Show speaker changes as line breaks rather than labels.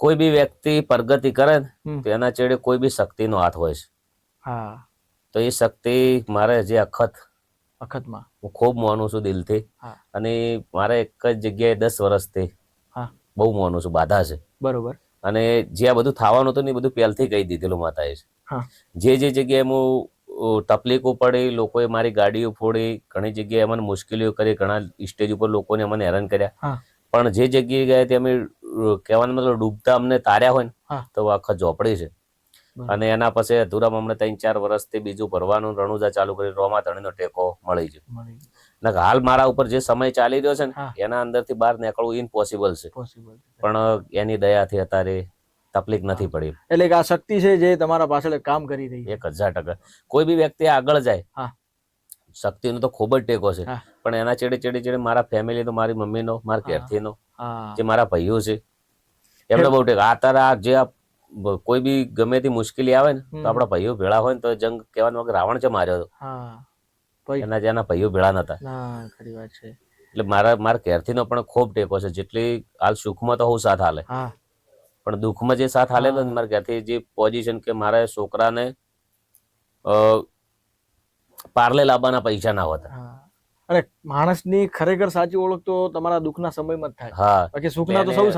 કોઈ બી વ્યક્તિ પ્રગતિ કરે ને તો એના ચેડે કોઈ બી શક્તિનો હાથ હોય છે.
હા.
તો એ શક્તિ મારે જે
અખતમાં
હું ખૂબ માનું છું દિલથી.
હા.
અને મારે એક જ જગ્યાએ 10 વર્ષથી બહુ માનું છું, બાધા છે.
બરોબર.
અને જે આ બધું થવાનું હતું ને એ બધું પહેલથી કહી દીધેલું માતાએ. જે જગ્યાએ હું તકલીફો પડી, લોકોએ મારી ગાડીઓ ફોડી, ઘણી જગ્યાએ મને મુશ્કેલીઓ કરી, ઘણા સ્ટેજ ઉપર લોકોને મને હેરાન કર્યા, પણ જે જગ્યાએ ગયા તે અમે કહેવાનો મતલબ ડૂબતા અમને તાર્યા હોય ને તો આખા ઝોપડી છે. અને એના પછી અધૂરામાં અમને 3-4 વર્ષથી બીજું ભરવાનું રણુજા ચાલુ કરી, રોમા ધણીનો ટેકો મળી ગયો. હાલ મારા ઉપર જે સમય ચાલી રહ્યો છે ને એના અંદરથી બહાર નીકળવું ઇમ્પોસિબલ છે, પણ એની દયાથી અત્યારે તકલીફ નથી પડી.
એટલે કે આ શક્તિ છે જે તમારા પાછળ કામ કરી રહી છે.
1000%. કોઈ બી વ્યક્તિ આગળ જાય, શક્તિનો તો ખૂબ જ ટેકો છે, પણ એના ચેડે મારા ફેમિલીનો, મારી મમ્મીનો, મારા ઘેરથીનો, જે મારા ભાઈઓ છે એમને બહુ ટેકો. તારા જે કોઈ બી ગમે તે મુશ્કેલી આવે ને તો આપણા ભાઈઓ ભેળા હોય ને તો જંગ કહેવાનો કે રાવણ છે માર્યો હતો, જેના ભાઈઓ ભેળા નતા. એટલે મારા ઘેરથીનો પણ ખૂબ ટેકો છે. જેટલી હાલ સુખમાં તો હું સાથ હાલે, પણ દુઃખમાં જે સાથ હાલેલો ને મારા ઘેરથી, જે પોઝિશન કે મારા છોકરાને પાર્લે લાવવાના પૈસા ના હોતા. અને માણસની ખરેખર સાચી ઓળખ તો તમારા દુઃખના સમયમાં જ થાય. બાકી સુખના તો સૌ સાથે